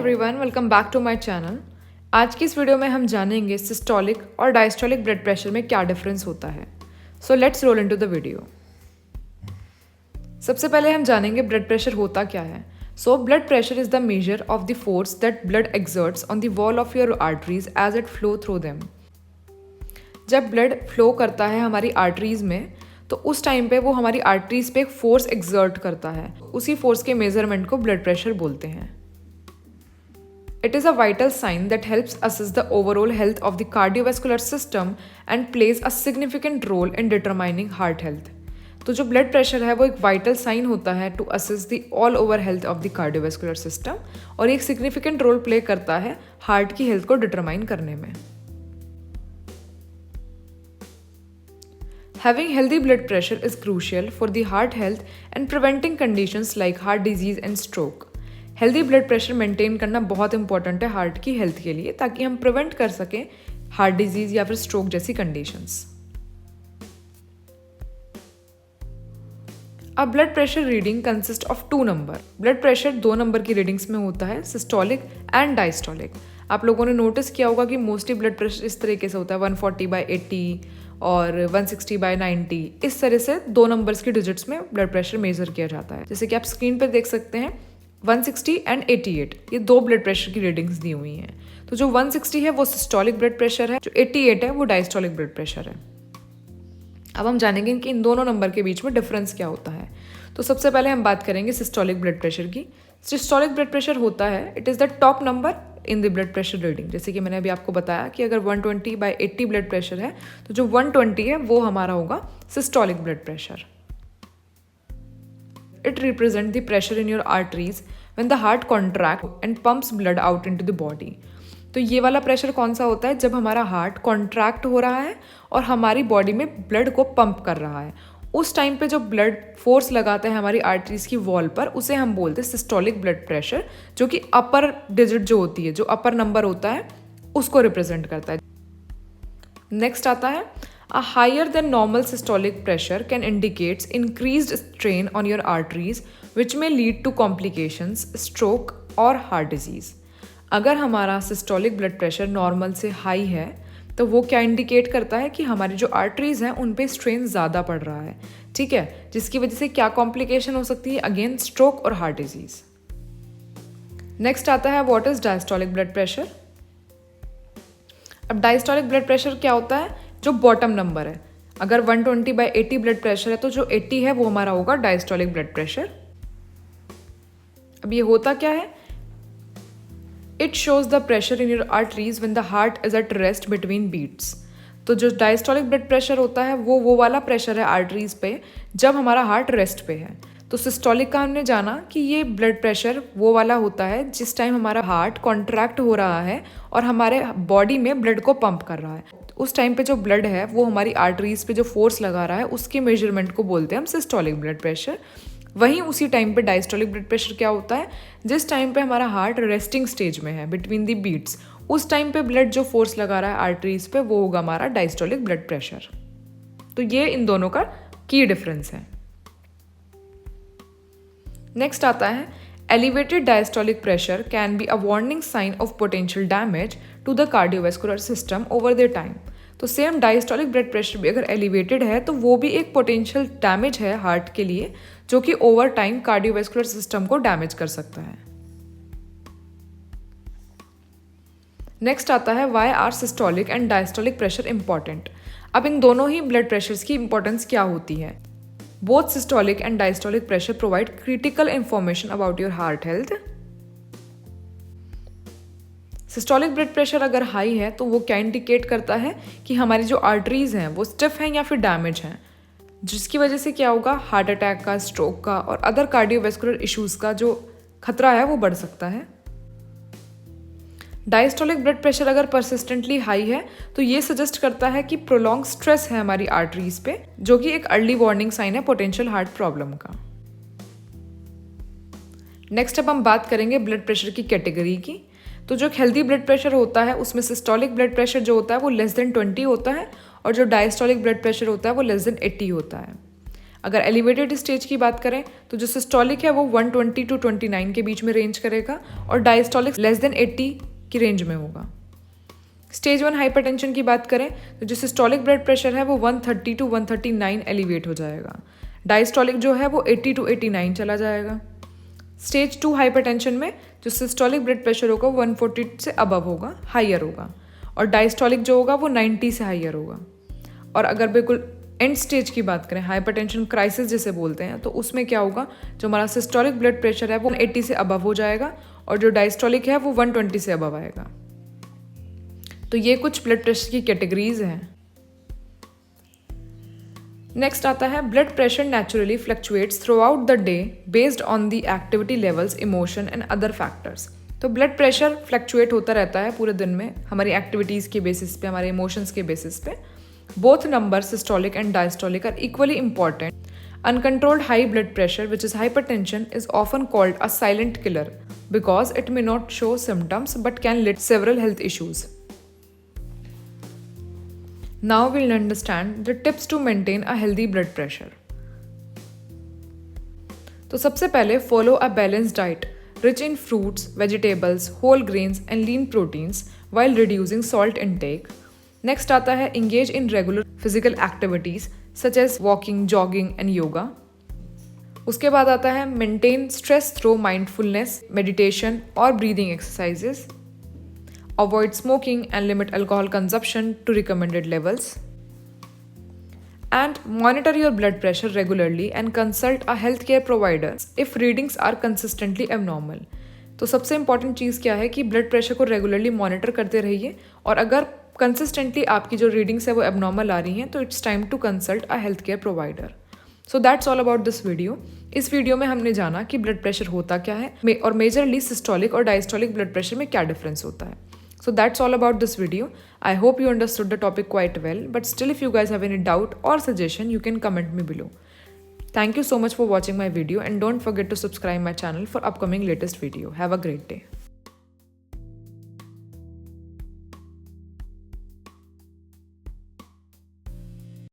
Everyone, welcome back to my channel. आज की इस वीडियो में हम जानेंगे सिस्टोलिक और डायस्टोलिक ब्लड प्रेशर में क्या डिफरेंस होता है। So let's roll into the video. सबसे पहले हम जानेंगे ब्लड प्रेशर होता क्या है। So blood pressure is the measure of the force that blood exerts on the wall of your arteries as it flow through them. जब blood flow करता है हमारी आर्टरीज में तो उस टाइम पे वो हमारी आर्टरीज पे एक फोर्स एक्सर्ट करता है। उसी फोर्स के मेजरमेंट को ब्लड प्रेशर बोलते हैं। It is a vital sign that helps assess the overall health of the cardiovascular system and plays a significant role in determining heart health. तो जो ब्लड प्रेशर है वो एक वाइटल साइन होता है to assess the all over health of the cardiovascular system और एक significant role play करता है हार्ट की हेल्थ को डिटरमाइन करने में। Having healthy blood pressure is crucial for the heart health and preventing conditions like heart disease and stroke. Healthy blood pressure maintain करना बहुत इंपॉर्टेंट है हार्ट की हेल्थ के लिए, ताकि हम प्रिवेंट कर सकें हार्ट डिजीज या फिर स्ट्रोक जैसी कंडीशंस। अब blood pressure reading consist of 2 number. Blood pressure 2 number की रीडिंग्स में होता है, सिस्टोलिक एंड डायस्टोलिक। आप लोगों ने नोटिस किया होगा कि मोस्टली ब्लड प्रेशर इस तरीके से होता है 140/80 और 160/90। इस तरह से 2 नंबर्स की डिजिट्स में ब्लड प्रेशर मेजर किया जाता है। जैसे कि आप स्क्रीन पर देख सकते हैं 160 एंड 88, ये 2 ब्लड प्रेशर की रीडिंग्स दी हुई हैं। तो जो 160 है वो सिस्टोलिक ब्लड प्रेशर है, जो 88 है वो डायस्टोलिक ब्लड प्रेशर है। अब हम जानेंगे कि इन दोनों नंबर के बीच में डिफरेंस क्या होता है। तो सबसे पहले हम बात करेंगे सिस्टोलिक ब्लड प्रेशर की। सिस्टोलिक ब्लड प्रेशर होता है, it is the top number in the blood pressure reading. जैसे कि मैंने अभी आपको बताया कि अगर 120/80 ब्लड प्रेशर है तो जो 120 है वो हमारा होगा systolic blood pressure. It represents the pressure in your arteries when the heart contracts and pumps blood out into the body. तो ये वाला प्रेशर कौन सा होता है? जब हमारा हार्ट कॉन्ट्रैक्ट हो रहा है और हमारी बॉडी में ब्लड को पंप कर रहा है, उस टाइम पे जो ब्लड फोर्स लगाता है हमारी आर्टरीज की वॉल पर, उसे हम बोलते हैं सिस्टोलिक ब्लड प्रेशर, जो कि अपर डिजिट जो होती है, जो अपर नंबर होता है, उसको रिप्रेजेंट करता है। नेक्स्ट आता है A higher than normal systolic pressure can indicate increased strain on your arteries, which may lead to complications, stroke और heart disease. अगर हमारा systolic blood pressure नॉर्मल से हाई है तो वो क्या इंडिकेट करता है कि हमारी जो आर्टरीज हैं उन पे स्ट्रेन ज़्यादा पड़ रहा है, ठीक है, जिसकी वजह से क्या कॉम्प्लिकेशन हो सकती है? अगेन स्ट्रोक और हार्ट डिजीज। नेक्स्ट आता है what is diastolic blood pressure. अब डायस्टोलिक ब्लड प्रेशर क्या होता है? जो बॉटम नंबर है। अगर 120/80 ब्लड प्रेशर है तो जो 80 है वो हमारा होगा डायस्टोलिक ब्लड प्रेशर। अब ये होता क्या है? It shows the pressure in your arteries when the heart is at rest between beats. तो जो डायस्टोलिक ब्लड प्रेशर होता है वो वाला प्रेशर है आर्टरीज पे जब हमारा हार्ट रेस्ट पे है। तो सिस्टोलिक का हमने जाना कि ये ब्लड प्रेशर वो वाला होता है जिस टाइम हमारा हार्ट कॉन्ट्रैक्ट हो रहा है और हमारे बॉडी में ब्लड को पंप कर रहा है। उस टाइम पे जो ब्लड है वो हमारी आर्टरीज पे जो फोर्स लगा रहा है उसके मेजरमेंट को बोलते हैं हम सिस्टोलिक ब्लड प्रेशर। वहीं उसी टाइम पे डायस्टोलिक ब्लड प्रेशर क्या होता है? जिस टाइम पे हमारा हार्ट रेस्टिंग स्टेज में है बिटवीन द बीट्स, उस टाइम पे ब्लड जो फोर्स लगा रहा है आर्टरीज पे वो होगा हमारा डायस्टोलिक ब्लड प्रेशर। तो ये इन दोनों का की डिफरेंस है। नेक्स्ट आता है elevated diastolic pressure can be a warning sign of potential damage to the cardiovascular system over their time. तो सेम डायस्टोलिक ब्लड प्रेशर भी अगर एलिवेटेड है तो वो भी एक पोटेंशियल डैमेज है हार्ट के लिए, जो कि ओवर टाइम कार्डियोवैस्कुलर सिस्टम को डैमेज कर सकता है। नेक्स्ट आता है why are systolic and diastolic pressure important. अब इन दोनों ही ब्लड प्रेशर्स की इंपॉर्टेंस क्या होती है? Both systolic and diastolic pressure provide critical information about your heart health. Systolic blood pressure अगर हाई है तो वो क्या इंडिकेट करता है कि हमारी जो आर्टरीज हैं वो स्टिफ हैं या फिर डैमेज हैं, जिसकी वजह से क्या होगा? हार्ट अटैक का, स्ट्रोक का और अदर कार्डियोवैस्कुलर इश्यूज का जो खतरा है वो बढ़ सकता है। डायस्टोलिक ब्लड प्रेशर अगर परसिस्टेंटली हाई है तो ये सजेस्ट करता है कि प्रोलॉन्ग स्ट्रेस है हमारी आर्टरीज पे, जो कि एक अर्ली वार्निंग साइन है पोटेंशियल हार्ट प्रॉब्लम का। नेक्स्ट अब हम बात करेंगे ब्लड प्रेशर की कैटेगरी की। तो जो हेल्दी ब्लड प्रेशर होता है उसमें सिस्टोलिक ब्लड प्रेशर जो होता है वो लेस देन 20 होता है और जो डायस्टोलिक ब्लड प्रेशर होता है वो लेस देन 80 होता है। अगर एलिवेटेड स्टेज की बात करें तो जो सिस्टोलिक है वो 120 to 29 के बीच में रेंज करेगा और डायस्टोलिक लेस देन 80 की रेंज में होगा। स्टेज 1 हाइपरटेंशन की बात करें तो जो सिस्टोलिक ब्लड प्रेशर है वो 130 to 139 एलिवेट हो जाएगा। डायस्टोलिक जो है वो 80 to 89 चला जाएगा। स्टेज 2 हाइपरटेंशन में जो सिस्टोलिक ब्लड प्रेशर होगा वो 140 से अबव होगा, हाइयर होगा, और डायस्टोलिक जो होगा वो 90 से हाइयर होगा। और अगर बिल्कुल एंड स्टेज की बात करें, हाइपरटेंशन क्राइसिस जिसे बोलते हैं, तो उसमें क्या होगा, जो हमारा सिस्टोलिक ब्लड प्रेशर है वो 80 से अबव हो जाएगा और जो डायस्टोलिक है वो 120 से अबव आएगा। तो ये कुछ ब्लड प्रेशर की कैटेगरीज हैं। नेक्स्ट आता है blood pressure naturally fluctuates through out the day based on the activity levels, emotion and other factors. तो ब्लड प्रेशर फ्लक्चुएट होता रहता है पूरे दिन में हमारी एक्टिविटीज़ के बेसिस पे, हमारे इमोशंस के बेसिस पे। Both number systolic and diastolic are equally important. Uncontrolled high blood pressure which is hypertension is often called a silent killer because it may not show symptoms but can lead several health issues. Now we'll understand the tips to maintain a healthy blood pressure. तो सबसे पहले follow a balanced diet rich in fruits, vegetables, whole grains and lean proteins while reducing salt intake. Next आता है engage in regular physical activities such as walking, jogging and yoga. उसके बाद आता है maintain stress through mindfulness, meditation और breathing exercises. Avoid smoking and limit alcohol consumption to recommended levels. And monitor your blood pressure regularly and consult a healthcare provider if readings are consistently abnormal. तो सबसे important चीज़ क्या है कि blood pressure को regularly monitor करते रहिए और अगर कंसिस्टेंटली आपकी जो रीडिंग्स है वो एबनॉर्मल आ रही हैं तो it's time to consult a health care provider. So that's all about this video. इस वीडियो में हमने जाना कि ब्लड प्रेशर होता क्या है और मेजरली सिस्टोलिक और डायस्टोलिक ब्लड प्रेशर में क्या डिफरेंस होता है। So that's all about this video. I hope you understood the topic quite well, but still if you guys have any doubt or suggestion, you can comment me below. Thank you so much for watching my video and don't forget to subscribe my channel for upcoming latest video. Have a great day.